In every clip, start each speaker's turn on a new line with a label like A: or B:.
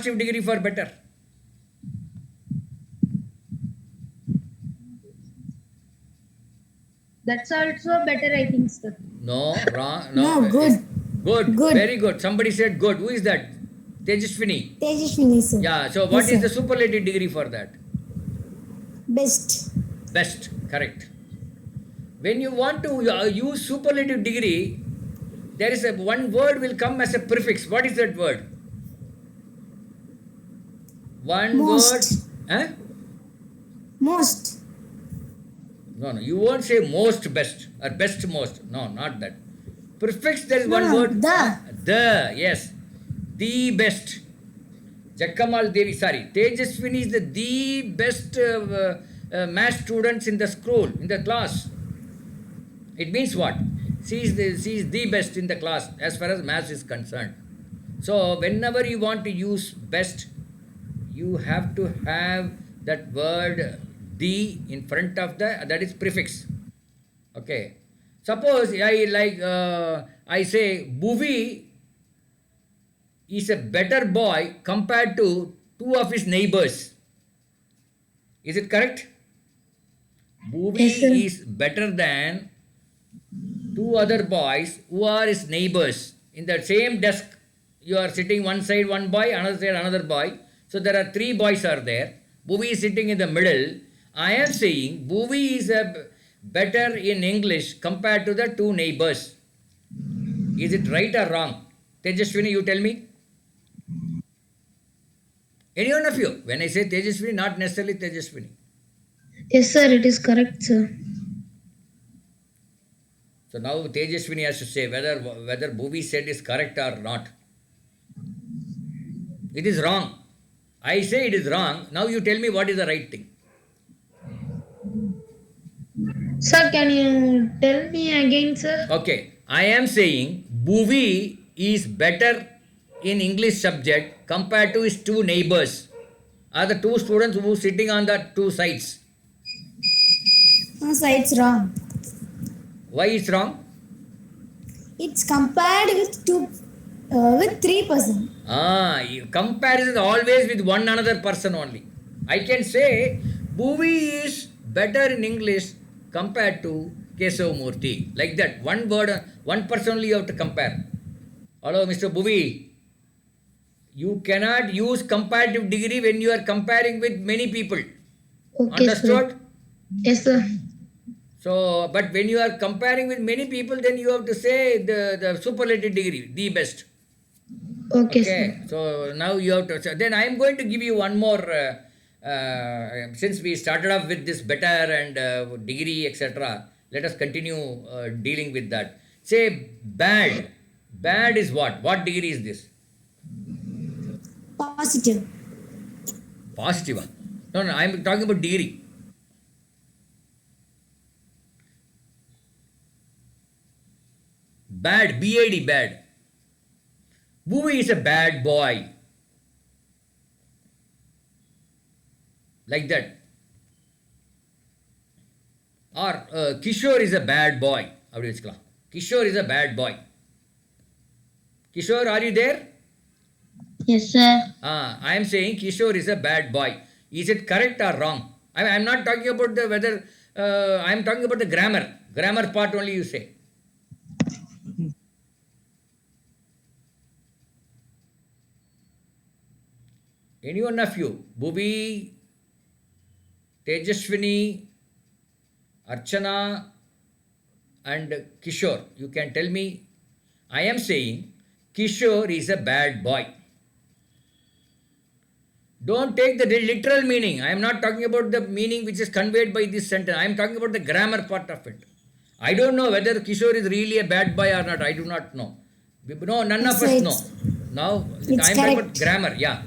A: degree for better?
B: That's also better, I think, sir.
A: No, wrong. No,
C: No, good.
A: good.
C: Good.
A: Very good. Somebody said good. Who is that? Tejaswini.
C: Tejaswini, sir.
A: Yeah. So
C: Yes,
A: what is
C: sir.
A: the superlative degree for that?
C: Best.
A: Best. Correct. When you want to use superlative degree, there is a one word will come as a prefix. What is that word? One
C: Most.
A: word. Huh?
C: Most.
A: No, no. You won't say most best or best most. No, not that. Prefix, there is
C: No,
A: one
C: no,
A: word.
C: the.
A: The, yes. The best. Jakamal Devi, sorry. Tejaswini is the best math students in the school, in the class. It means what? She is the best in the class as far as math is concerned. So, whenever you want to use best, you have to have that word the in front of that is prefix. Okay. Suppose I say Bhuvi is a better boy compared to two of his neighbors. Is it correct?
B: Yes, sir.
A: Bhuvi is better than two other boys who are his neighbors. In the same desk, you are sitting one side one boy, another side another boy. So there are three boys are there. Bhuvi is sitting in the middle. I am saying Bhuvi is better in English compared to the two neighbors. Is it right or wrong? Tejaswini, you tell me. Any one of you. When I say Tejaswini, not necessarily Tejaswini.
B: Yes, sir, it is correct, sir.
A: So now Tejaswini has to say whether Bhuvi said is correct or not. It is wrong. I say it is wrong. Now you tell me what is the right thing.
B: Sir, can you tell me again, sir?
A: Okay. I am saying Bhuvi is better in English subject compared to his two neighbors. Are the two students who are sitting on the two sides.
C: No, sir, it's wrong.
A: Why is wrong?
C: It's compared with two, with 3%.
A: Comparison always with one another person only. I can say Bhuvi is better in English compared to Kesav Murthy. Like that. One word, one person only you have to compare. Hello, Mr. Bhuvi. You cannot use comparative degree when you are comparing with many people.
B: Okay,
A: Understood?
B: sir. Yes, sir.
A: So, but when you are comparing with many people, then you have to say the superlative degree, the best.
B: Okay,
A: Okay,
B: sir.
A: so now you have to. So then I am going to give you one more. Since we started off with this better and degree, etc., let us continue dealing with that. Say bad. Bad is what? What degree is this?
C: Positive.
A: Positive. No, no, I am talking about degree. Bad, BAD, bad. Bhuvi is a bad boy. Like that. Or Kishore is a bad boy. Kishore is a bad boy. Kishore, are you there?
B: Yes, sir.
A: I am saying Kishore is a bad boy. Is it correct or wrong? I am not talking about the whether. I am talking about the grammar. Grammar part only you say. Any one of you, Bhuvi, Tejaswini, Archana, and Kishore, you can tell me. I am saying Kishore is a bad boy. Don't take the literal meaning. I am not talking about the meaning which is conveyed by this sentence. I am talking about the grammar part of it. I don't know whether Kishore is really a bad boy or not. I do not know. No, none of us know. Now, I am talking about grammar. Yeah.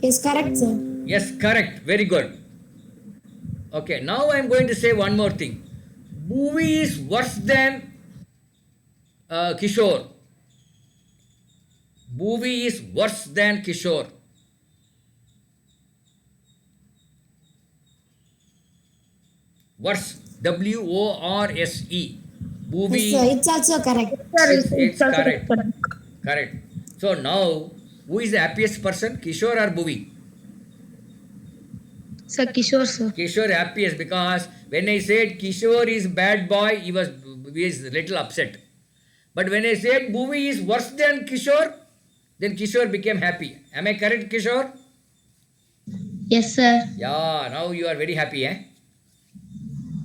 C: Yes, correct, sir.
A: Yes, correct. Very good. Okay, now I am going to say one more thing. Bhuvi is worse than Kishore. Bhuvi is worse than Kishore. Worse. Worse. Bhuvi.
C: Yes, sir, it's also correct.
B: Sir,
A: It's
B: also
A: correct. Correct. So now, who is the happiest person, Kishore or Bhuvi?
B: Sir, Kishore, sir.
A: Kishore happiest, because when I said Kishore is bad boy, he is little upset. But when I said Bhuvi is worse than Kishore, then Kishore became happy. Am I correct, Kishore?
B: Yes, sir.
A: Yeah, now you are very happy, eh?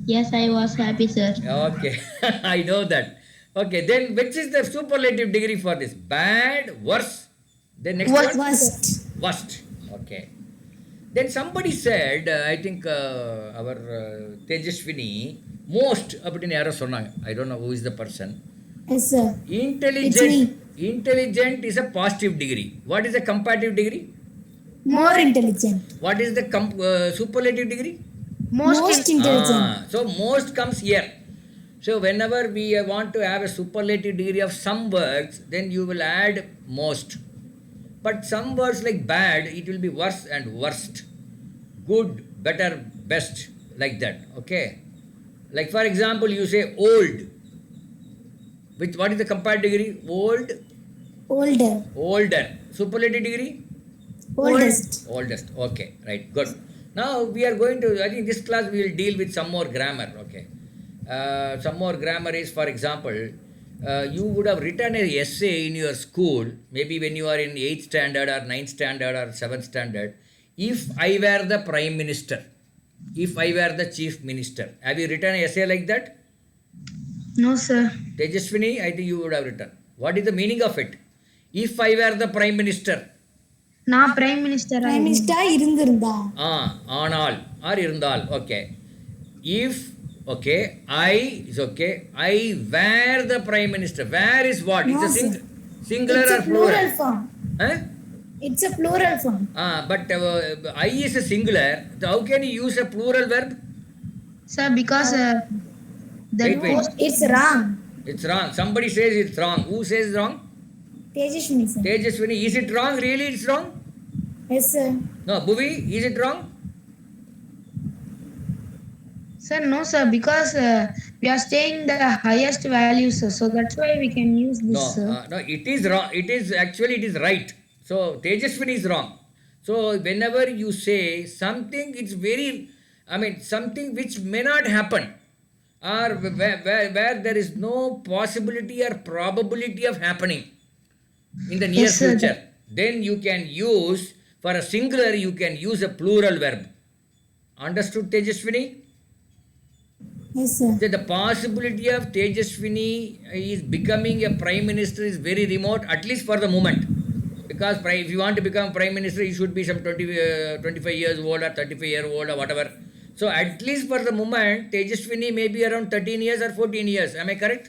B: Yes, I was happy, sir.
A: Okay, I know that. Okay, then which is the superlative degree for this? Bad, worse. Then next
B: Worst.
A: one?
C: Worst.
A: Worst. Okay. Then somebody said, I think our Tejaswini, most அப்படின்னு யாரோ சொன்னாங்க. I don't know who is the person.
C: Yes, sir. It's
A: Intelligent.
C: me.
A: Intelligent is a positive degree. What is the comparative degree?
C: More intelligent.
A: What is the superlative degree?
C: Most intelligent.
A: So most comes here. So whenever we want to have a superlative degree of some words, then you will add most. But some words like bad, it will be worse and worst. Good, better, best, like that. Okay. Like for example, you say old. What is the comparative degree? Old,
C: Older.
A: older. Superlative degree?
C: Oldest.
A: Oldest. Okay, right, good. Now we are going to, I think this class we will deal with some more grammar. Okay. Some more grammar is, for example, you would have written an essay in your school, maybe when you are in 8th standard or 9th standard or 7th standard. If I were the Prime Minister, if I were the Chief Minister. Have you written an essay like that?
B: No, sir.
A: Tejaswini, I think you would have written. What is the meaning of it? If I were the Prime Minister.
B: நான் prime minister
C: Prime Minister இருந்திருந்தா.
A: ஆனால் or irundal. Okay. If, okay, I is okay. I were the Prime Minister. Where is what?
C: No,
A: It's a
C: sir.
A: singular
C: It's
A: or
C: a plural
A: plural?
C: form.
A: Huh?
C: It's a plural form.
A: But I is a singular. So how can you use a plural verb?
B: Sir, because the
A: Wait.
C: It's wrong.
A: It's wrong. Somebody says it's wrong. Who says wrong?
C: Tejaswini, sir.
A: Tejaswini. Is it wrong? Really it's wrong?
C: Yes, sir.
A: No. Bhuvi, is it wrong?
B: Sir, no, sir, because we are staying the highest values, sir. So that's why we can use this,
A: No,
B: sir.
A: no, it is wrong. It is actually it is right. So Tejaswini is wrong. So whenever you say something, it's very, I mean, something which may not happen, or where there is no possibility or probability of happening in the near
B: Yes, sir.
A: future, then you can use, for a singular, you can use a plural verb. Understood, Tejaswini?
C: Yes, sir.
A: The possibility of Tejaswini is becoming a prime minister is very remote, at least for the moment. Because if you want to become prime minister, you should be some 25 years old or 35 years old or whatever. So at least for the moment, Tejaswini may be around 13 years or 14 years. Am I correct?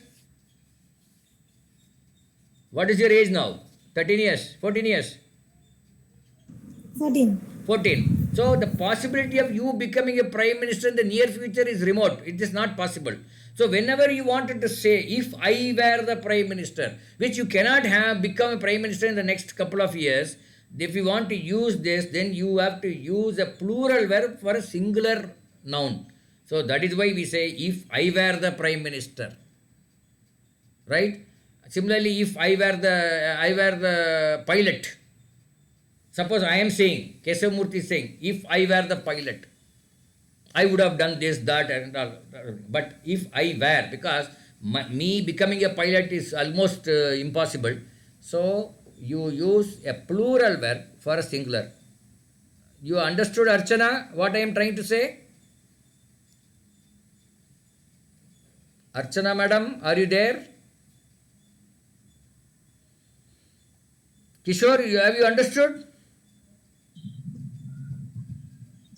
A: What is your age now? 13 years? 14 years?
C: 14.
A: 14. So the possibility of you becoming a prime minister in the near future is remote. It is not possible. So whenever you wanted to say, if I were the prime minister, which you cannot have become a prime minister in the next couple of years, if you want to use this, then you have to use a plural verb for a singular noun. So that is why we say, if I were the prime minister. Right? Similarly, if I were the pilot. Suppose I am saying, Kesavamurthy is saying, if I were the pilot, I would have done this, that, and all. But if I were, because me becoming a pilot is almost impossible, so you use a plural verb for a singular. You understood, Archana, what I am trying to say? Archana madam, are you there? Kishore, have you understood?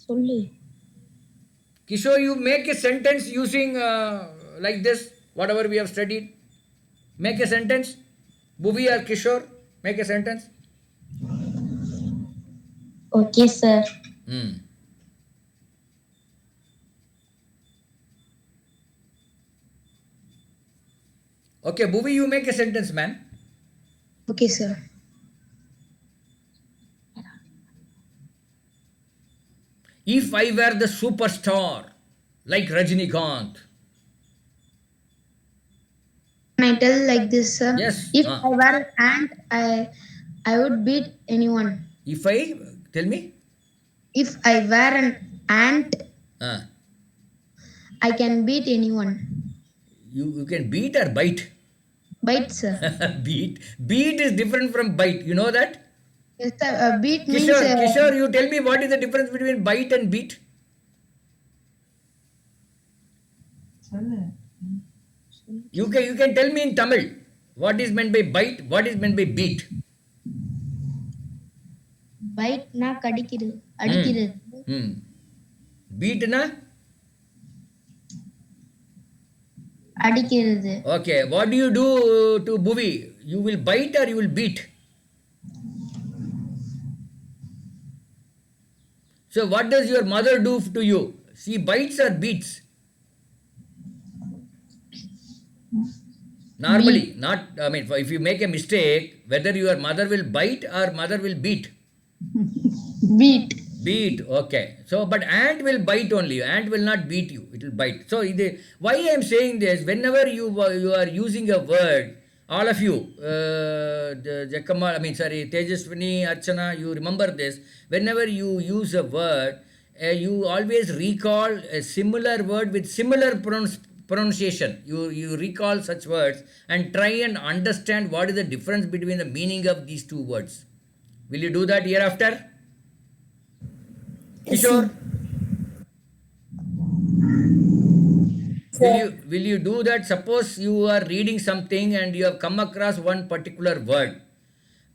B: சொல்லு.
A: Kishore, you make a sentence using like this, whatever we have studied. Make a sentence. Bhuvi or Kishore, make a sentence.
B: Okay, sir.
A: Okay, Bhuvi, you make a sentence, man.
B: Okay, sir.
A: If I were the superstar, like Rajinikanth.
B: Can I tell like this, sir?
A: Yes.
B: If I were an ant, I would beat anyone.
A: If I, tell me.
B: If I were an ant,
A: Ah,
B: I can beat anyone.
A: you can beat or bite?
B: Bite, sir.
A: Beat. Beat is different from bite. You know that?
B: Yes, sir. Beat means
A: Kishore, you tell me what is the difference between bite and beat? You can tell me in Tamil what is meant by bite, what is meant by beat.
B: bite na கடிக்கிறது
A: Hmm.
B: அடிக்கிறது.
A: Hmm. Beat na?
B: அடிக்கிறது.
A: Okay. What do you do to Bhuvi? You will bite or you will beat? So what does your mother do to you? She bites or beats? Normally, not, I mean, if you make a mistake, whether your mother will bite or mother will beat?
B: Beat.
A: Beat, okay. So, but ant will bite only. Ant will not beat you. It will bite. So, why I am saying this? Whenever you are using a word, all of you, Jakamal, I mean, sorry, Tejaswini, Archana, you remember this. Whenever you use a word, you always recall a similar word with similar pronunciation. You recall such words and try and understand what is the difference between the meaning of these two words. Will you do that hereafter?
C: Yes,
A: Kishore,
C: sir.
A: will you do that? Suppose you are reading something and you have come across one particular word,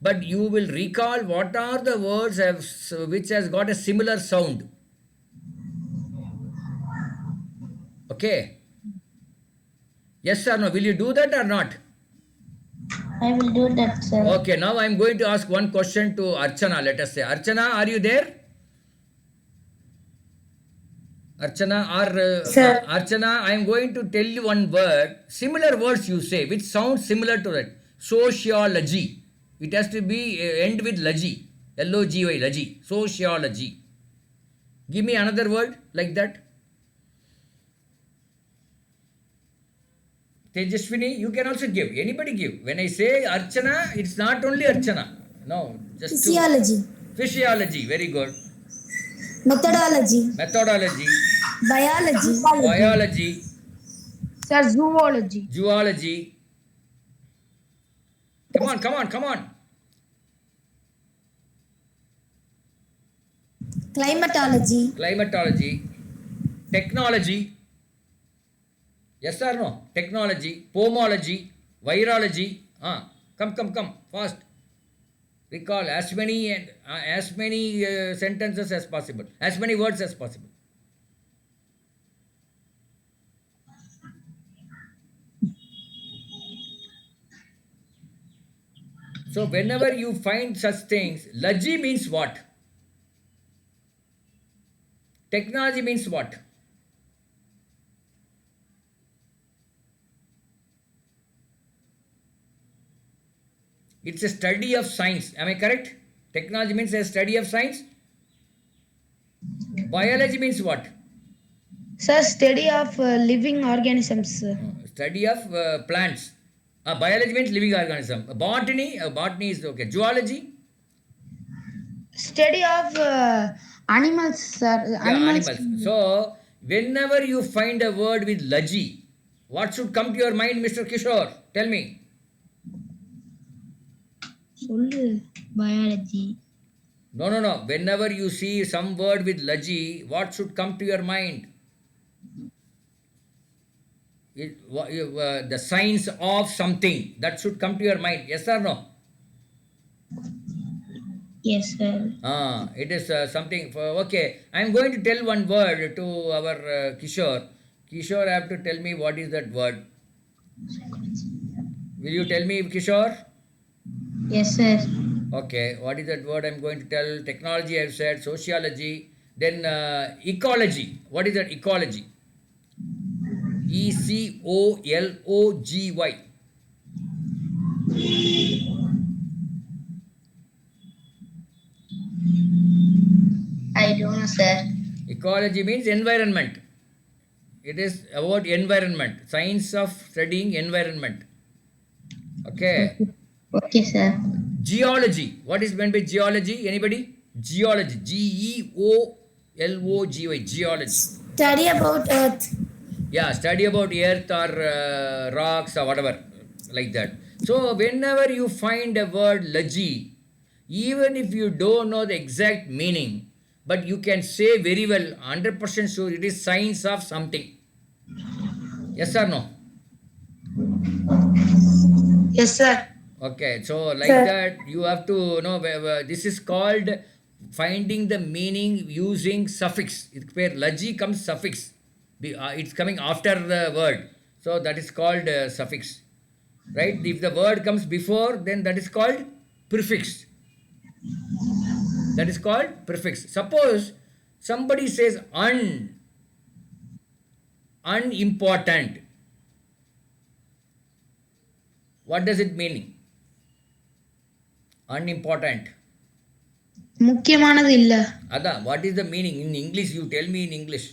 A: but you will recall what are the words which has got a similar sound. Okay. Yes or no? Will you do that or not?
B: I will do that, sir.
A: Okay. Now I am going to ask one question to Archana. Let us say, Archana, are you there? Archana, or
C: Sir.
A: Archana, I am going to tell you one word, similar words you say, which sounds similar to that. Sociology. It has to be end with logy. Logy, logy. Sociology. Give me another word like that. Tejaswini, you can also give. Anybody give. When I say Archana, it's not only Archana. No, just two.
C: Physiology,
A: Physiology. Very good.
C: methodology,
A: Methodology.
C: biology,
A: Biology.
B: Sir, zoology.
A: Zoology. Come on.
C: climatology,
A: Climatology. Technology. Yes or no? Technology. Pomology. Virology. Come. Fast. Recall as many sentences as possible. As many words as possible. So whenever you find such things, logy means what? Technology means what? It's a study of science. Am I correct? Technology means a study of science. Biology means what?
B: Sir, study of living organisms.
A: Study of plants. Biology means living organism. Botany is okay. Zoology,
B: Study of animals, sir.
A: yeah, animals. So whenever you find a word with logy, what should come to your mind, Mr. Kishore? Tell me.
B: சொல்லு biology.
A: No. Whenever you see some word with logy, what should come to your mind? The science of something that should come to your mind. Yes or no?
B: Yes, sir.
A: It is something for, okay. I am going to tell one word to our Kishore. Kishore, have to tell me what is that word. Will you tell me, Kishore?
B: Yes, sir.
A: Okay, what is that word I am going to tell? Technology, I have said. Sociology. Then ecology. What is that? Ecology. ECOLOGY.
B: I don't know, sir.
A: Ecology means environment. It is about environment. Science of studying environment. Okay.
B: Okay, sir.
A: Geology. What is meant by geology? Anybody? Geology. Geology. Geology.
C: Study about earth.
A: Yeah, study about earth or rocks or whatever, like that. So whenever you find a word logy, even if you don't know the exact meaning, but you can say very well, 100% sure it is science of something. Yes or no?
B: Yes, sir.
A: Okay, so like
C: Sir.
A: that you have to know this is called finding the meaning using suffix. It's where logy comes suffix. It's coming after the word. So that is called suffix. Right? If the word comes before, then that is called prefix. That is called prefix. Suppose somebody says unimportant. What does it mean? Unimportant.
B: முக்கியமானது இல்ல.
A: Ada, what is the meaning? In English, you tell me in English.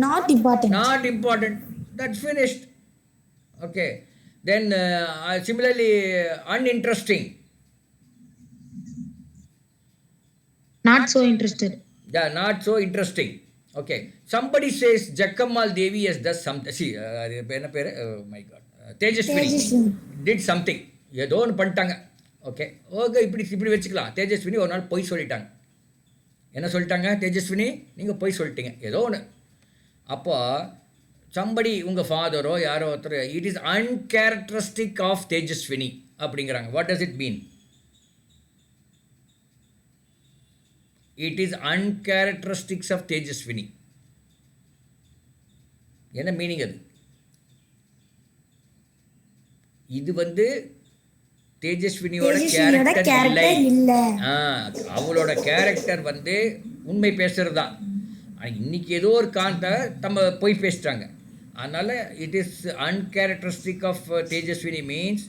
C: Not important.
A: Not important. That's finished. Okay. Then similarly, uninteresting.
B: Not so interested.
A: Yeah, not so interesting. Okay. Somebody says Jakkamal Devi has done something. See, my God. Tejaswini
C: Tejaswini.
A: did something. ஏதோ ஒன்று பண்ணிட்டாங்க. Okay okay இப்படி வச்சுக்கலாம். தேஜஸ்வினி ஒரு நாள் பொய் சொல்லிட்டாங்க. என்ன சொல்லிட்டாங்க? தேஜஸ்வினி நீங்கள் பொய் சொல்லிட்டீங்க ஏதோ ஒன்று. அப்போ சம்படி உங்கள் ஃபாதரோ யாரோ ஒருத்தர் it is uncharacteristic of Tejaswini அப்படிங்கிறாங்க. What does it mean? It is uncharacteristics of Tejaswini. என்ன மீனிங் அது? இது தேஜஸ்வினியோட கேரக்டர் இல்லை. அவளோட கேரக்டர் உண்மை பேசுறது தான். இன்னைக்கு ஏதோ ஒரு நம்ம போய் பேசிட்டாங்க. அதனால் it is uncharacteristic of Tejaswini means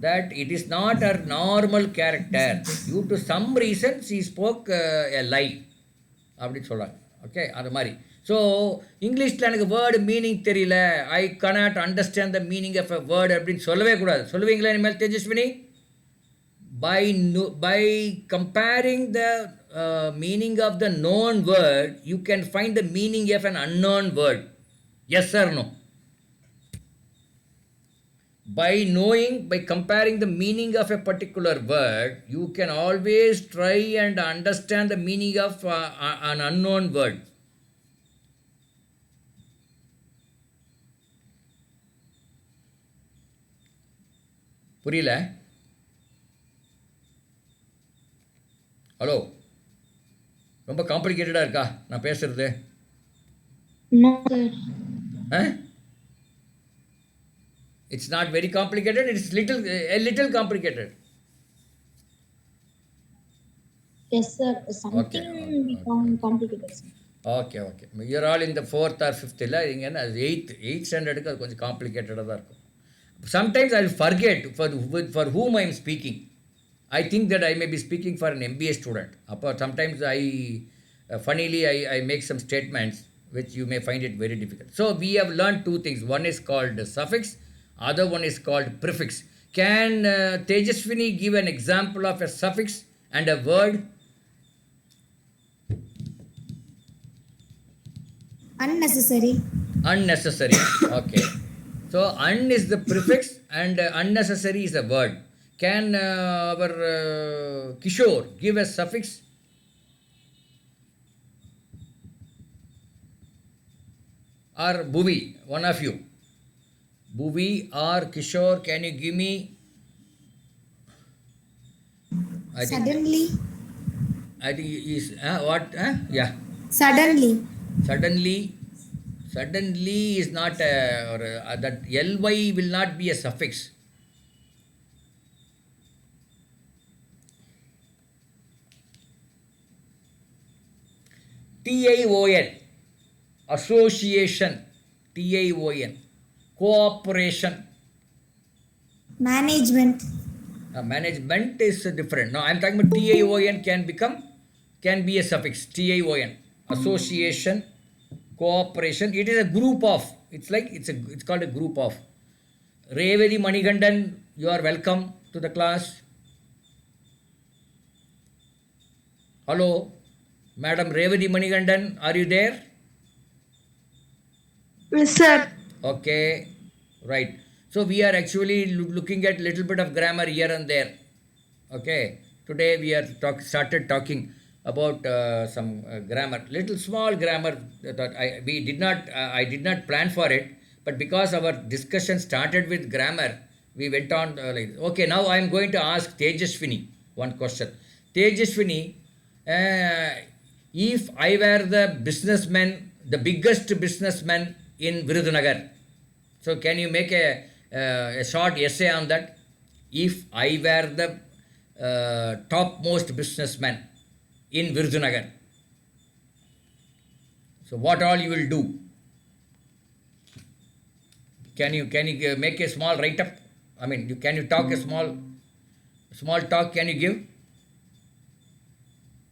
A: that it is not a normal character. Due to some reason she spoke a lie அப்படின்னு சொல்கிறாங்க. ஓகே அது மாதிரி. ஸோ இங்கிலீஷில் எனக்கு வேர்டு மீனிங் தெரியல, I cannot understand the meaning of a word அப்படின்னு சொல்லவே கூடாது. சொல்லுவீங்களா இனிமேல் Tejaswini? By comparing the meaning of the known word, you can find the meaning of an unknown word. Yes or no? By comparing the meaning of a particular word, you can always try and understand the meaning of an unknown word. புரியல? Hello, ரொம்ப காம்ப்ளிகேட்டடாக இருக்கா நான் பேசுறது?
B: No, sir.
A: It's not very complicated. It's a little complicated.
B: Yes, sir. Something
A: Okay.
B: become complicated. Sir.
A: Okay you're all in the 4th or 5th இல்லை, இங்கே என்ன 8th ஸ்டாண்டர்டுக்கு அது கொஞ்சம் காம்ப்ளிகேட்டடாக தான் இருக்கும். Sometimes I'll forget for whom I am speaking. I think that I may be speaking for an MBA student. Sometimes funnily I make some statements which you may find it very difficult. So we have learned two things. One is called suffix, other one is called prefix. Can Tejaswini give an example of a suffix and a word?
C: Unnecessary.
A: Okay. So un is the prefix and unnecessary is a word. Can our Kishore give a suffix? Or Bhuvi, one of you. Bhuvi or Kishore, can you give me?
C: Suddenly.
A: I think is what? Yeah.
C: Suddenly.
A: Suddenly is not that ly will not be a suffix. TION, association. TION, cooperation.
C: Management.
A: Management is different. No, I'm talking about TION can be a suffix. TION, association, cooperation. It is a group of. It's called a group of. Revedi Manigandan, you are welcome to the class. Hello, Madam Revati Manigandan, are you there?
B: Yes, sir.
A: Okay, right. So we are actually looking at little bit of grammar here and there. Okay, today we are started talking about some grammar, little small grammar that I did not plan for it, but because our discussion started with grammar, we went on okay. Now I am going to ask Tejaswini one question. Tejaswini, if I were the businessman, the biggest businessman in Virudhunagar, so can you make a short essay on that? If I were the topmost businessman in Virudhunagar, so what all you will do? Can you make a small write up? I mean, can you talk a small talk? Can you give?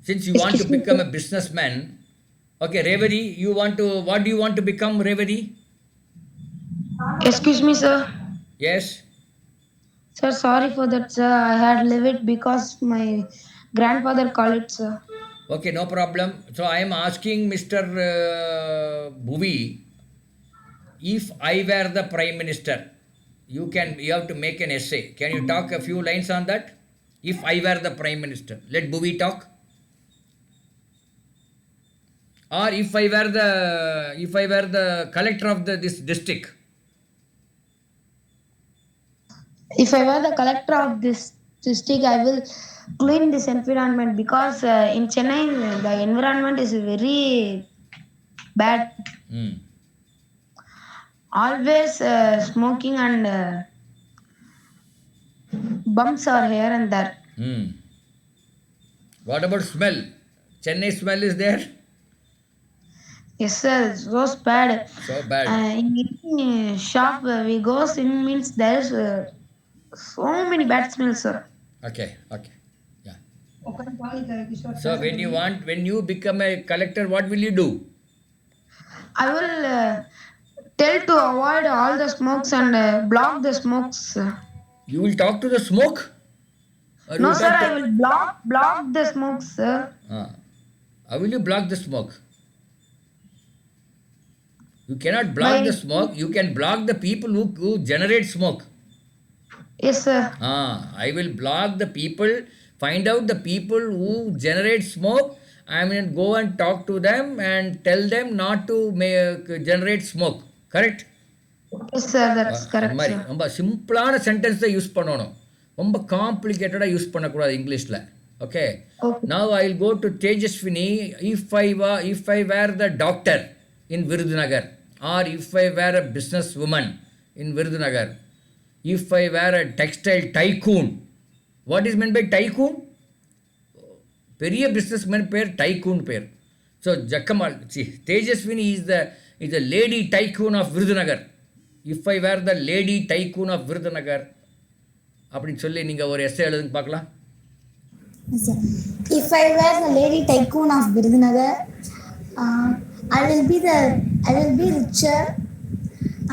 A: Since you want to
B: Excuse me,
A: become a
B: sir.
A: businessman, okay, Revati, what do you want to become, Revati?
B: Excuse me, sir.
A: Yes.
B: Sir, sorry for that, sir. I had leave it because my grandfather called it, sir.
A: Okay, no problem. So I am asking Mr. Bhuvi, if I were the prime minister, you have to make an essay. Can you talk a few lines on that? If I were the prime minister, let Bhuvi talk. Or if I were the collector of this district.
B: If I were the collector of this district, I will clean this environment because in Chennai the environment is very bad.
A: Hmm.
B: Always smoking and bumps are here and there.
A: Hmm. What about smell? Chennai smell is there?
B: Yes, sir. It was bad.
A: So bad.
B: In any shop we go in means there is so many bad smells, sir.
A: Okay, okay. Yeah. So when you become a collector, what will you do?
B: I will tell to avoid all the smokes and block the smokes.
A: You will talk to the smoke? Or you
B: No,
A: will
B: sir.
A: talk
B: I
A: to...
B: will block the smokes, sir.
A: Ah. How will you block the smoke? You cannot block the
B: By
A: smoke. You can block the people who generate smoke.
B: yes, sir.
A: I will block the people, find out the people who generate smoke. I mean, go and talk to them and tell them not to generate smoke. Correct?
B: Yes, sir. That's
A: அந்த
B: correct,
A: மாதிரி
B: sir.
A: ரொம்ப சிம்பிளான சென்டென்ஸை use பண்ணணும். ரொம்ப காம்ப்ளிகேட்டடாக use பண்ணக்கூடாது இங்கிலீஷில். Okay.
B: Okay.
A: Now I will go to Tejaswini. If I were the doctor in Virudhunagar, or if I were a business woman in Virudhunagar, if I were a textile tycoon, what is meant by tycoon? பெரிய businessman பேர் tycoon பேர். So ஜக்கமால் Tejaswini is the lady tycoon of Virudhunagar. If I were the lady tycoon of Virudhunagar அப்படின்னு சொல்லி நீங்கள் ஒரு essay எழுதுங்க பார்க்கலாம்.
C: Yes, sir. If I were the lady tycoon of Virudhunagar, I will be richer,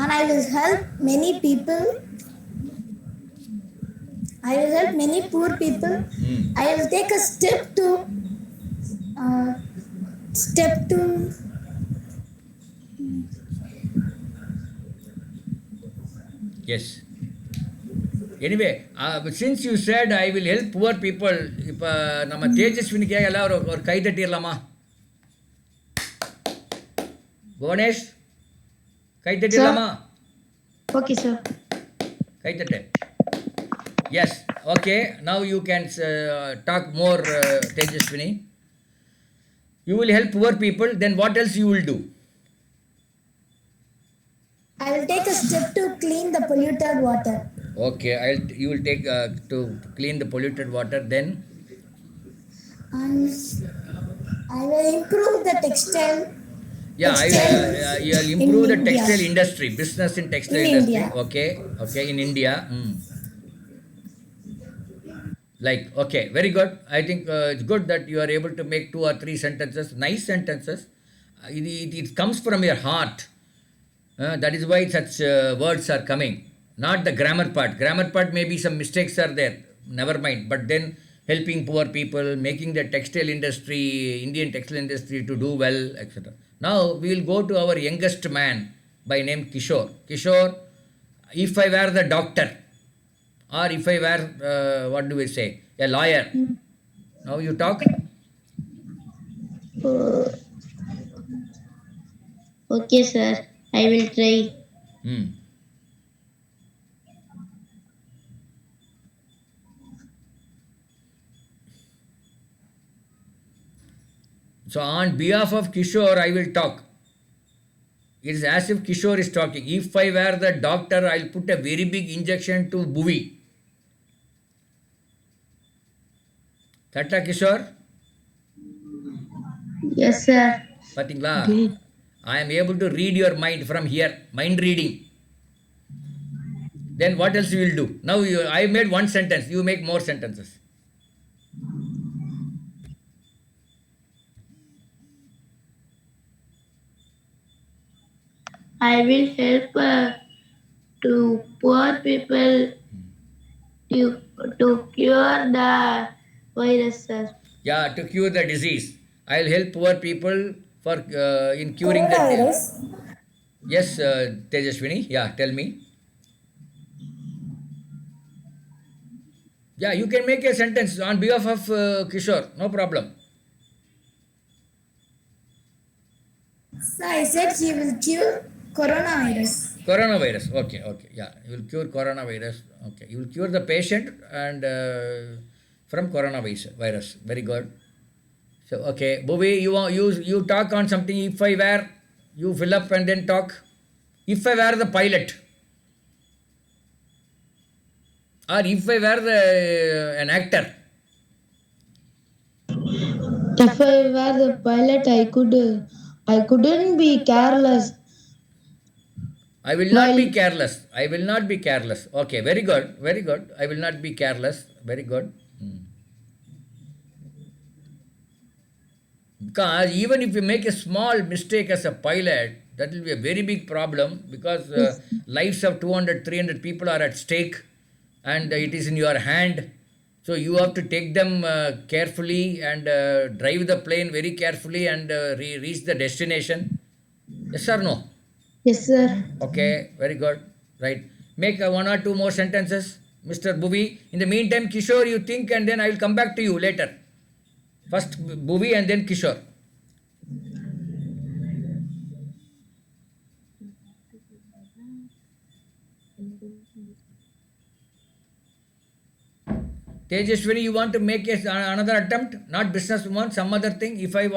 C: and I will help many people. I will help many poor people. I will take a uh, step to
A: yes. Anyway since you said I will help poor people, இப்போ நம்ம தேஜஸ்வினிக்காக எல்லாம் ஒரு கை தட்டிடலாமா? புவனேஷ், கை தட்டிடலாமா?
B: Okay, sir.
A: கை தட்டு. Yes. Okay. Now you can talk more, Tejaswini. You will help poor people, then what else you will do?
C: I will take a step to clean the polluted water.
A: Okay, you will take to clean the polluted water, then
C: And I will improve the textile.
A: yeah, you will improve the
C: India.
A: textile industry, business in textile
C: In
A: industry.
C: India.
A: Okay, in India. Like, okay, very good. I think it's good that you are able to make 2 or 3 sentences, nice sentences. It comes from your heart. That is why such words are coming. Not the grammar part. Grammar part, maybe some mistakes are there. Never mind. But then helping poor people, making the textile industry, Indian textile industry to do well, etc. Now we will go to our youngest man by name Kishore. Kishore, if I were the doctor, or if I were, what do we say, a lawyer, now you talk.
B: Uh, okay, sir. I will try.
A: Hmm. So on behalf of Kishore, I will talk. It is as if Kishore is talking. If I were the doctor, I'll put a very big injection to Bhuvi. Tata Kishore?
B: Yes, sir.
A: Patingla.
B: Okay.
A: I am able to read your mind from here. Mind reading. Then what else you will do? Now I made one sentence. You make more sentences.
B: I will help to poor people to, to cure the virus, sir.
A: Yeah, to cure the disease. I'll help poor people for in curing the.
C: Coronavirus.
A: Yes, Tejaswini. Yeah, tell me. Yeah, you can make a sentence on behalf of Kishore. No problem.
C: So I said he will cure coronavirus.
A: Coronavirus. Okay, okay. Yeah, you will cure coronavirus. Okay, you will cure the patient and from coronavirus. Very good. So okay, Bhuvi, you talk on something. If I were, you fill up and then talk. If I were the pilot, or if I were an actor,
B: If I were the pilot, I couldn't be careless
A: I will not be
B: while
A: careless. I will not be careless. Okay, very good, very good. I will not be careless. Very good. Hmm. Because even if you make a small mistake as a pilot, that will be a very big problem because
B: yes,
A: lives of 200, 300 people are at stake and it is in your hand. So you have to take them carefully and drive the plane very carefully and reach the destination. Yes or no?
B: yes, sir.
A: Okay, very good. Right. Make one or two more sentences, Mr. Bhuvi. In the meantime, Kishore, you think and then I will come back to you later. First Bhuvi and then Kishore. Tejaswini, you want to make another attempt? Not businesswoman, some other thing. If I were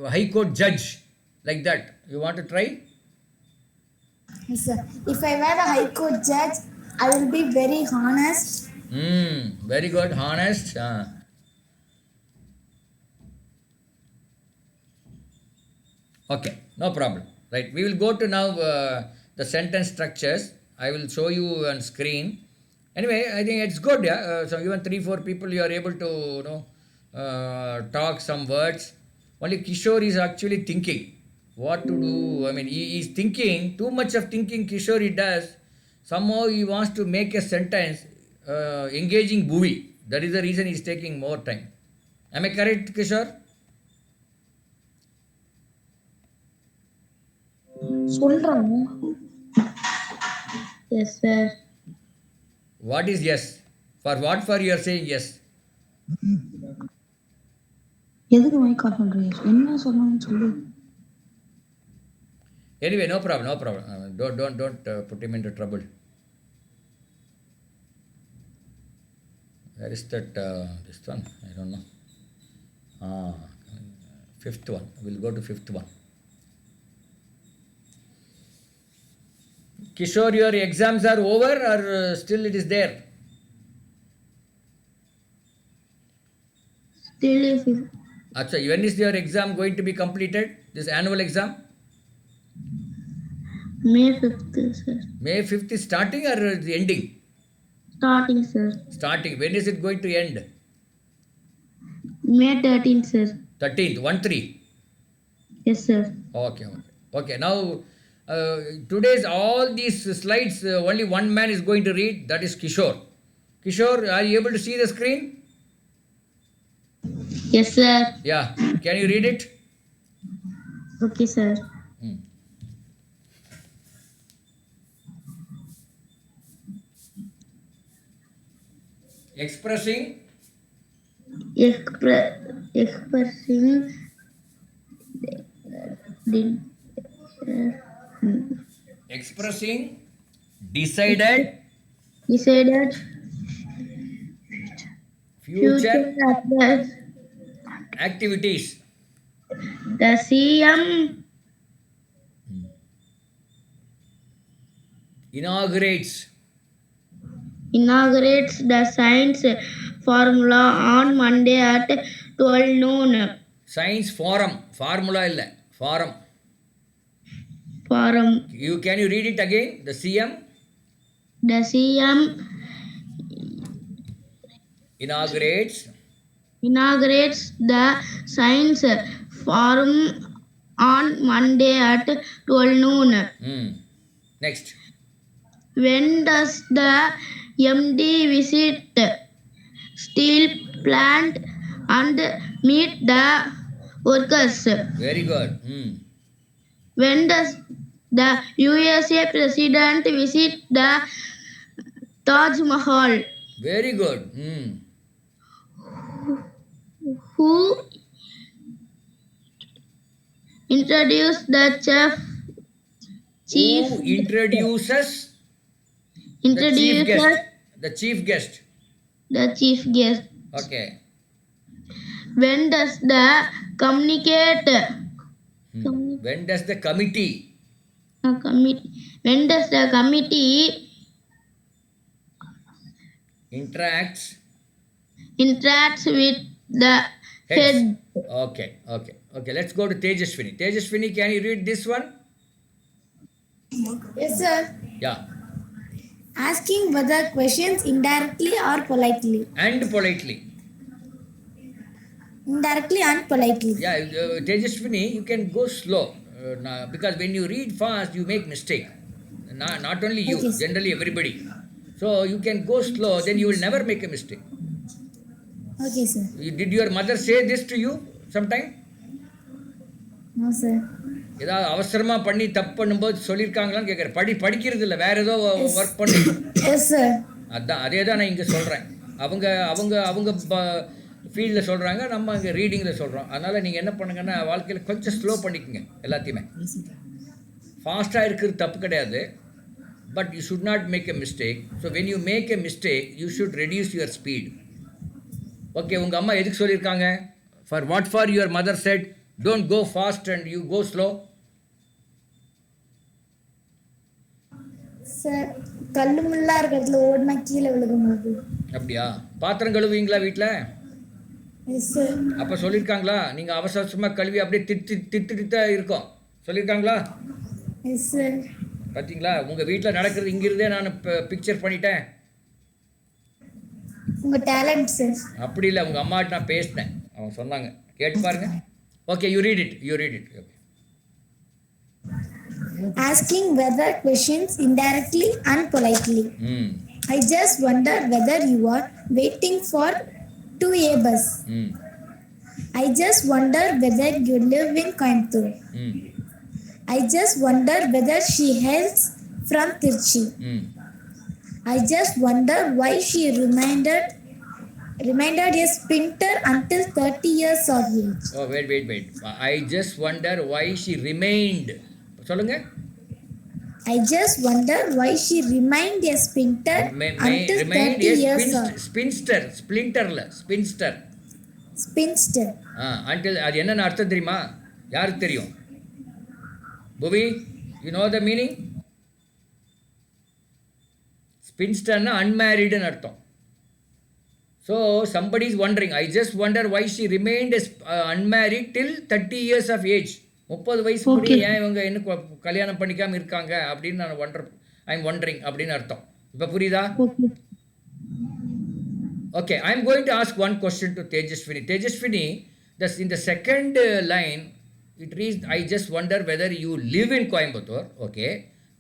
A: a high court judge, like that, you want to try?
C: Yes, sir. If I were a high court judge, I will be very honest.
A: Very good, honest. Okay, no problem. Right, we will go to now the sentence structures. I will show you on screen. Anyway, I think it's good. Yeah. So even 3, 4 people you are able to talk some words. Only Kishore is actually thinking what to do. I mean, he is thinking too much of thinking. Kishore he does. Somehow he wants to make a sentence engaging Bhuvi. That is the reason he is taking more time. Am I correct, Kishore?
B: சொல்றேன். Yes, sir.
A: What is yes? For what for you are saying yes?
B: எதுக்கு mic of பண்றீங்க? என்ன சொல்லணும்னு சொல்லு.
A: Anyway, no problem, no problem. Don't put him into trouble. Where is that? This one? I don't know. Ah, fifth one. We'll go to fifth one. Kishore, your exams are over or still it is there?
B: Still is
A: Acha, when is your exam going to be completed? This annual exam?
B: May 5th, sir.
A: May 5th is starting or the ending?
B: Starting, sir.
A: Starting. When is it going to end?
B: May 13th, sir.
A: 13th, 1-3.
B: Yes, sir.
A: Okay, okay. Okay, now today's all these slides, only one man is going to read, that is Kishore. Kishore, are you able to see the screen?
B: Yes, sir.
A: Yeah. Can you read it?
B: Okay, sir.
A: Hmm. Expressing
B: Expressing the
A: expressing decided
B: decided future
A: future
B: affairs.
A: activities.
B: The CM
A: Inaugurates.
B: inaugurates the science formula on Monday at 12 noon.
A: Science forum. Formula illa. Forum.
B: Forum.
A: Can you read it again? The CM
B: The CM
A: inaugurates
B: inaugurates the science forum on Monday at 12 noon.
A: Next.
B: When does the MD visit steel plant and meet the workers?
A: Very good.
B: When does the USA president visit the Taj Mahal?
A: Very good.
B: Who introduced the chief
A: Who introduces the chief guest?
B: introduces
A: The chief guest.
B: the chief guest?
A: Okay.
B: When does the communicate
A: When does the committee
B: when does the committee
A: interacts
B: interacts with the
A: heads?
B: head?
A: Okay. Let's go to Tejaswini. Tejaswini, can you read this one?
C: Yes, sir.
A: Yeah.
C: Asking whether questions indirectly or politely.
A: And politely.
C: Indirectly and politely.
A: Yeah, Tejaswini, you can go slow because when you read fast, you make mistake. Not only you,
C: Okay, sir.
A: generally everybody. So you can go slow, then you will never make a mistake.
C: Okay, sir.
A: Did your mother say this to you sometime?
C: No, sir.
A: ஏதாவது அவசரமா பண்ணி தப்பு பண்ணும்போது சொல்லியிருக்காங்களான்னு கேட்குறேன். படிக்கிறது இல்லை, வேற ஏதோ ஒர்க் பண்ணு.
C: Yes, sir.
A: அதே தான் நான் இங்கே சொல்கிறேன். அவங்க அவங்க அவங்க ஃபீல்டில் சொல்கிறாங்க, நம்ம இங்கே ரீடிங்கில் சொல்கிறோம். அதனால் நீங்கள் என்ன பண்ணுங்கன்னா வாழ்க்கையில் கொஞ்சம் ஸ்லோ பண்ணிக்கோங்க எல்லாத்தையுமே. ஃபாஸ்ட்டாக இருக்கிறது தப்பு கிடையாது, but you should not make a mistake. So when you make a mistake you should reduce your speed. Okay, உங்கள் அம்மா எதுக்கு சொல்லியிருக்காங்க? For your mother said don't go fast and you go slow.
C: Sir, கல்லு முள்ளா இருக்கிறதுல ஓடினா கீழே விழுகும் போது.
A: அப்படியா? பாத்திரம் கழுவுவீங்களா வீட்டில்?
C: Yes sir.
A: அப்போ சொல்லியிருக்காங்களா? நீங்கள் அவசரமாக கழுவி அப்படியே திட்டு இருக்கும் சொல்லியிருக்காங்களா?
C: Yes sir.
A: பார்த்தீங்களா, உங்கள் வீட்டில் நடக்கிறது இங்கிருந்தே நான் பிக்சர் பண்ணிட்டேன்.
C: உங்க டேலண்ட் சார்.
A: அப்படி இல்லை, உங்கள் அம்மாட்ட நான் பேசினேன், அவங்க சொன்னாங்க, கேட்டு பாருங்க. Okay, you read it. Okay.
C: Asking whether questions indirectly and politely. I just wonder whether you are waiting for 2A bus. I just wonder whether you live in Coimbatore. I just wonder whether she hails from Tirchi. I just wonder why she remained a spinster until 30 years of age.
A: Oh, wait. I just wonder why she remained. சொல்லுங்க.
C: I just wonder why she remained a spinster until 30 years of age. Spinster.
A: Until அது என்னன்னு அர்த்தம் தெரியுமா? யாருக்கு தெரியும்? புவி, you know the meaning? Spinsterனா unmarriedன்னு அர்த்தம். So somebody is wondering, I just wonder why she remained unmarried till 30 years of age. 30 வயசு முடிய ஏன் இவங்க இன்னும் கல்யாணம் பண்ணிக்காமல் இருக்காங்க அப்படின்னு நான் ஐம் ஒண்டரிங் அப்படின்னு அர்த்தம். இப்போ புரியுதா? Okay, I am going to ask one question to Tejaswini. Tejaswini, in the second line it reads, I just wonder whether you live in Coimbatore. Okay,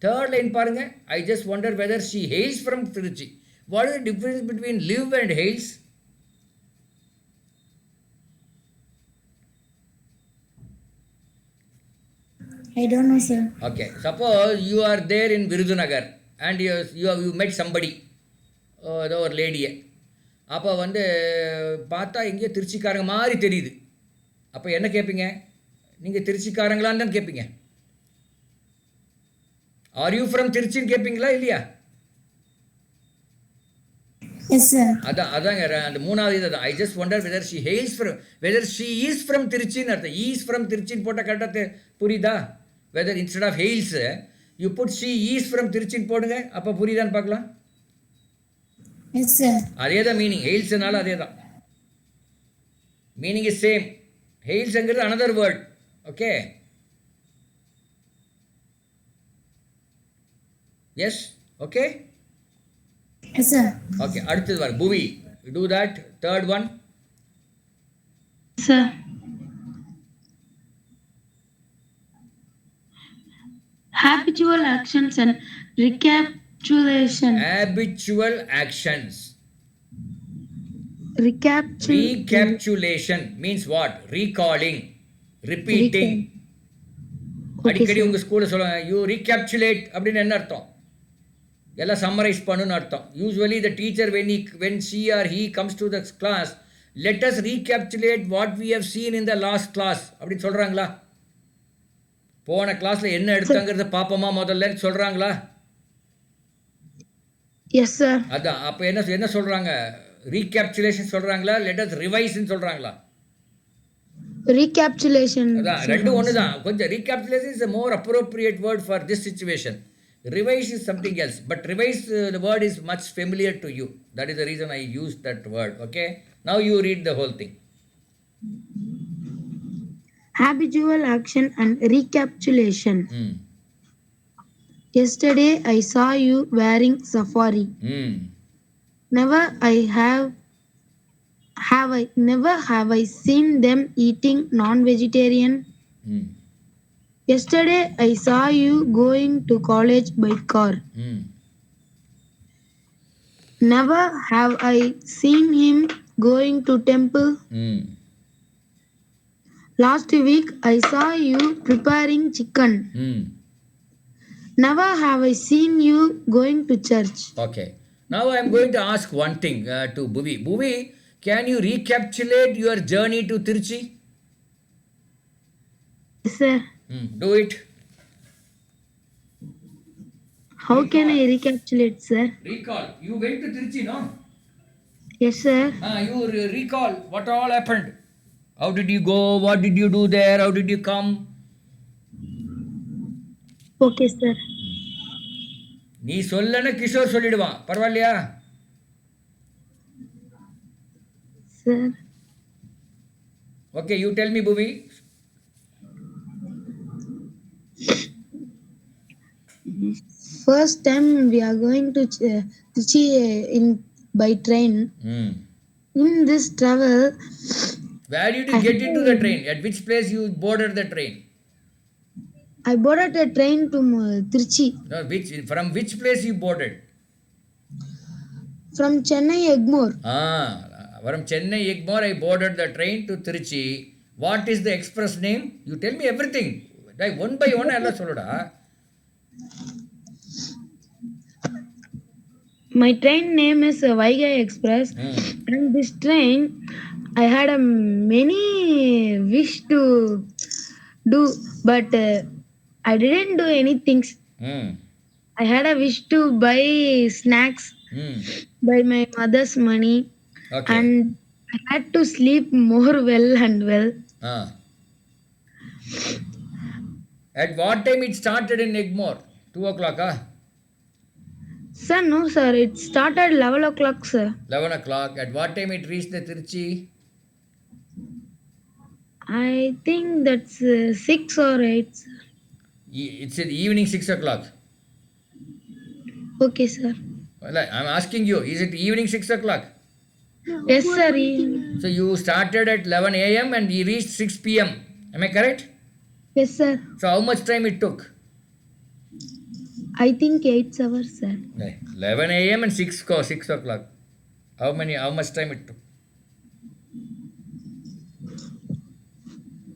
A: third line பாருங்க, I just wonder whether she hails from Trichy. What is the difference between live and hails?
C: I don't know, sir.
A: Okay, suppose you are there in Virudunagar and you met somebody, ஏதோ ஒரு லேடியை, அப்போ வந்து பார்த்தா எங்கேயோ திருச்சிக்காரங்க மாதிரி தெரியுது. அப்போ என்ன கேட்பீங்க? நீங்கள் திருச்சிக்காரங்களான்னு தான் கேட்பீங்க. ஆர் யூ ஃப்ரம் திருச்சின்னு கேட்பீங்களா இல்லையா?
C: Yes, sir.
A: அதாங்க அந்த மூணாவது இது தான். I just wonder whether she hails from, whether she is from திருச்சின்னு அர்த்தம். ஈஸ் ஃப்ரம் திருச்சின்னு போட்டால் கரெக்டாக புரியுதா? Whether instead of hails you put she is from திருச்சின்னு போடுங்க, அப்போ புரியுதான்னு பார்க்கலாம்.
C: Yes, sir.
A: அதே தான் மீனிங், ஹெயில்ஸ்னால அதே தான் மீனிங் இஸ் சேம். ஹெயில்ஸ்ங்கிறது another word. Okay, yes, okay.
C: Yes, sir.
A: Okay, அடுத்தது வர Puvi. Do that third one.
B: Sir. Habitual actions and recapitulation.
A: Habitual actions.
B: Recapitulation.
A: Recapitulation means what? Recalling, repeating. அடிக்கடி உங்கள் ஸ்கூலில் சொல்லுவாங்க யூ ரீகேப்சுலேட் அப்படின்னு என்ன அர்த்தம்? எல்லாம் சம்மரைஸ் பண்ணுன்னு அர்த்தம். Usually the teacher when she or he comes to the class, let us recapitulate what we have seen in the last class அப்படின்னு சொல்கிறாங்களா? போன கிளாஸில் என்ன எடுத்தாங்கிறத பாப்போமா முதல்ல சொல்கிறாங்களா?
B: Yes sir.
A: அதான். அப்போ என்ன சொல்கிறாங்க? ரீகேப்சுலேஷன் சொல்கிறாங்களா, லெட் அஸ் ரிவைஸ்ன்னு சொல்கிறாங்களா?
B: ரீகேப்சுலேஷன்.
A: அதான், ரெண்டும் ஒன்று தான். கொஞ்சம் ரீகேப்சுலேஷன் is a more appropriate word for this situation. Revise is something else, but revise, the word is much familiar to you. That is the reason I used that word. Okay, now you read the whole thing.
B: Habitual action and recapitulation. Yesterday I saw you wearing safari. Never have I seen them eating non-vegetarian. Yesterday I saw you going to college by car. Never have I seen him going to temple. Last week I saw you preparing chicken. Never have I seen you going to church.
A: Okay. Now I am going to ask one thing to Bhuvi. Bhuvi, can you recapitulate your journey to Tiruchi?
B: Yes, sir.
A: Do it.
B: How can I recapitulate, sir?
A: Recall. You went to Tiruchi, no?
B: Yes, sir.
A: You recall what all happened. How did you go? What did you do there? How did you come?
B: Okay, sir.
A: நீ சொல்லன கிஷோர் சொல்லிடுவான், பரவாயில்லையா?
B: Sir.
A: Okay, you tell me, Bhuvi.
B: First time we are going to Trichy by train. In this travel,
A: Where did you get into the train? At which place you boarded the train?
B: I boarded a train to Trichy.
A: No, from which place you boarded?
B: From Chennai Egmore.
A: From Chennai Egmore I boarded the train to Trichy. What is the express name? You tell me everything. Like one by one alla soluda.
B: My train name is Vaigai Express. And this train, I had a many wish to do, but I didn't do anything. I had a wish to buy snacks by my mother's money.
A: Okay.
B: And I had to sleep more well and well.
A: At what time it started in Egmore? 2 o'clock,
B: Sir, no, sir. It started 11 o'clock, sir.
A: 11 o'clock. At what time it reached the Tiruchi?
B: I think that's 6 or 8. Sir.
A: It's in evening 6 o'clock.
B: Okay, sir.
A: Well, I'm asking you, is it evening 6 o'clock?
B: Yes, sir.
A: So you started at 11 a.m. and you reached 6 p.m. Am I correct?
B: Yes, sir.
A: So how much time it took?
B: I think 8 hours, sir.
A: 11 a.m. and 6 o'clock. How much time it took?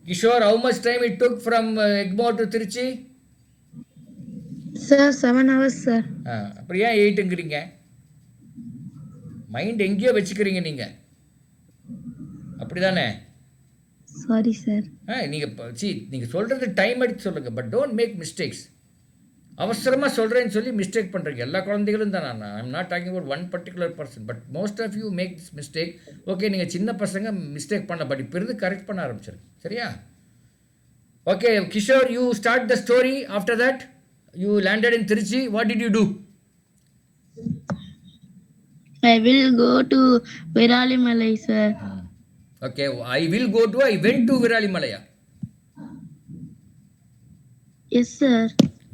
A: Kishore, how much time it took from Egmore to Trichy?
B: Sir, 7 hours, sir.
A: அப்புறம் ஏன் 8ங்கிறீங்க? Mind எங்கேயோ வச்சுக்கிறீங்க நீங்கள், அப்படிதானே?
B: Sorry, sir.
A: நீங்கள் சொல்கிறது time எடுத்து சொல்லுங்கள், பட் டோன்ட் மேக் மிஸ்டேக்ஸ். அவசரமாக சொல்கிறேன்னு சொல்லி மிஸ்டேக் பண்ணுறீங்க. எல்லா குழந்தைகளும் தான். I am not talking about one particular person, but most of you make this mistake. Okay, நீங்கள் சின்ன பசங்க மிஸ்டேக் பண்ண, பட் இப்போ இருந்து கரெக்ட் பண்ண ஆரம்பிச்சிருங்க, சரியா? Okay Kishore, you start the story. After that you landed in Trichy. What did you do?
B: I will go to Viralimalai, sir.
A: Okay, I went to Viralimalaya.
B: Yes, sir.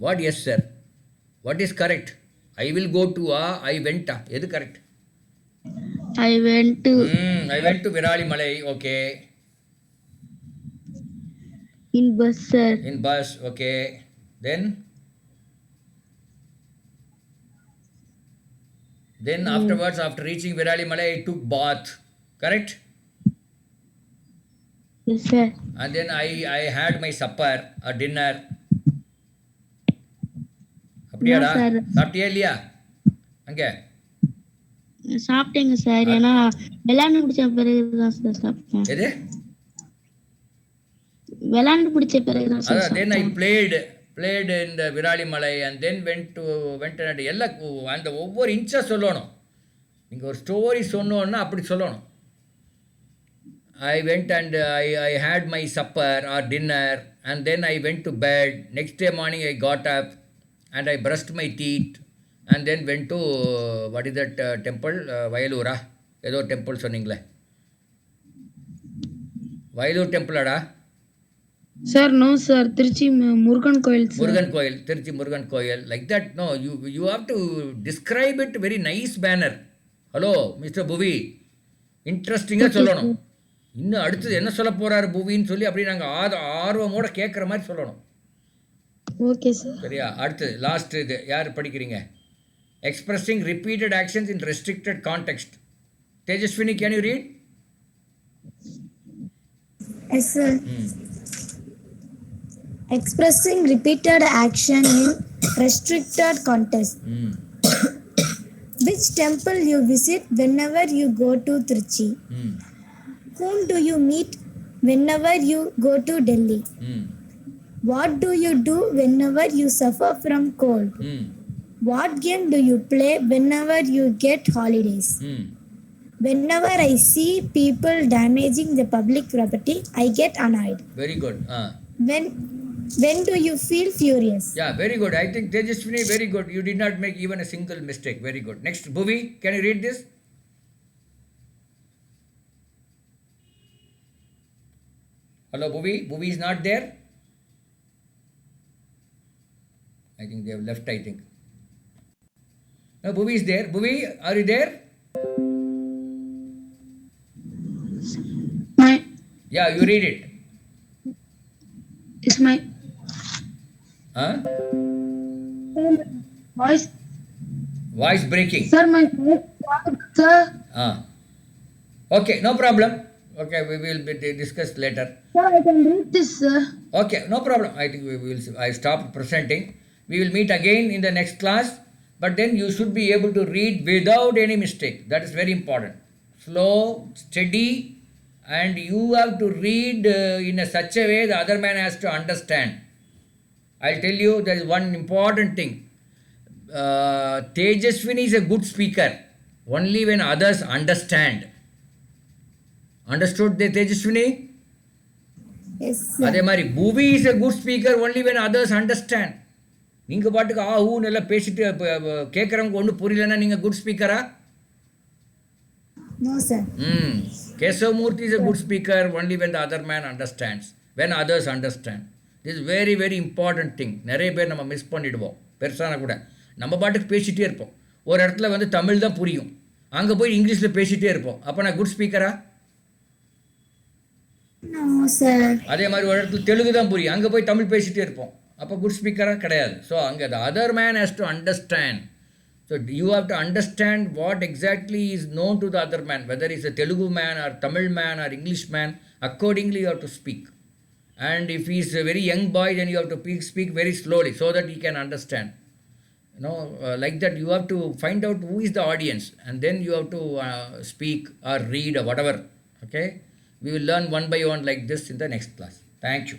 A: What yes, sir? What is correct? I will go to I went. எது correct?
B: I went to
A: I went to Viralimalai. Okay.
B: in bus, sir.
A: In bus. Okay. Then afterwards, after reaching Viralimalai, I took bath. Correct?
B: Yes, sir.
A: And then I had my supper or dinner. அப்படியாடா?
B: No, sir.
A: சாப்பிட்டியா இல்லையா அங்கே?
B: சாப்பிட்டேங்க sir. ஏன்னா விளையாண்டு பிடிச்ச பிறகு தான் sir சாப்பிட்டேன்.
A: எது?
B: விளையாண்டு பிடிச்ச பிறகு தான் sir.
A: Then I played in the Viralimalai and then went and எல்லாம் அந்த ஒவ்வொரு இன்ச்சாக சொல்லணும். நீங்கள் ஒரு ஸ்டோரி சொன்னோன்னா அப்படி சொல்லணும். I went and I had my supper or dinner and then I went to bed. Next day morning I got up and I brushed my teeth and then went to what is that temple? Vayalura. ஏதோ temple சொன்னீங்களே, வயலூர் டெம்பிளாடா?
B: Sir no sir, Trichy Murugan கோயில்.
A: முருகன் கோயில், திருச்சி முருகன் கோயில். Like that. No, you have to describe it very nice manner. Hello mister Puvi, இன்ட்ரெஸ்டிங்காக சொல்லணும். இன்னும் அடுத்தது என்ன சொல்ல போகிறாரு புவின்னு சொல்லி அப்படி நாங்கள் ஆர்வமோட கேட்குற மாதிரி சொல்லணும்.
B: Okay sir.
A: சரியா? அடுத்தது லாஸ்ட் இது யார் படிக்கிறீங்க? Expressing repeated actions in restricted context. Tejaswini, can you read?
C: Yes, sir. Expressing repeated action in restricted context. Which temple you visit whenever you go to Trichy? Whom do you meet whenever you go to Delhi? What do you do whenever you suffer from cold? What game do you play whenever you get holidays? Whenever I see people damaging the public property, I get annoyed.
A: Very good.
C: When do you feel furious?
A: Yeah, very good. I think Tejaswini, very good. You did not make even a single mistake. Very good. Next, Bhuvi, can you read this? Hello, Bhuvi. Bhuvi is not there. I think they have left, I think. No, Bhuvi is there. Bhuvi, are you there? Yeah, you read it.
B: It's my
A: Voice breaking.
B: Sir, my sir.
A: Okay, no problem. Okay, we will discuss later.
B: Sir, I can read this, sir.
A: Okay, no problem. I think we will. I stopped presenting. We will meet again in the next class. But then you should be able to read without any mistake. That is very important. Slow, steady, and you have to read in such a way the other man has to understand. I'll tell you, there is one important thing. Tejaswini is a good speaker only when others understand. Understood, Tejaswini?
C: Yes, sir.
A: அதே மாதிரி Bhuvi is a good speaker only when others understand. நீங்கள் பாட்டுக்கு ஊன்னு எல்லாம் பேசிட்டு கேட்குறவங்க ஒன்றும் புரியலன்னா நீங்கள் good ஸ்பீக்கரா?
C: No, sir.
A: Kesavamurthy is a good speaker only when the other man understands, when others understand. This is very very important thing. நிறைய பேர் நம்ம மிஸ் பண்ணிடுவோம். பெருசான கூட நம்ம பாட்டுக்கு பேசிகிட்டே இருப்போம். ஒரு இடத்துல வந்து தமிழ் தான் புரியும், அங்கே போய் இங்கிலீஷில் பேசிகிட்டே இருப்போம். அப்போ நான் குட் ஸ்பீக்கரா?
C: No, sir.
A: அதே மாதிரி ஒரு இடத்துல தெலுங்கு தான் புரியும், அங்கே போய் தமிழ் பேசிகிட்டே இருப்போம். அப்போ குட் ஸ்பீக்கராக கிடையாது. ஸோ அங்கே the other man has to understand. So you have to understand what exactly is known to the other man, whether he's a Telugu man or Tamil man or English man. Accordingly you have to speak. And if he's a very young boy, then you have to speak very slowly so that he can understand. Like that you have to find out who is the audience, and then you have to speak or read or whatever. Okay, we will learn one by one like this in the next class. Thank you.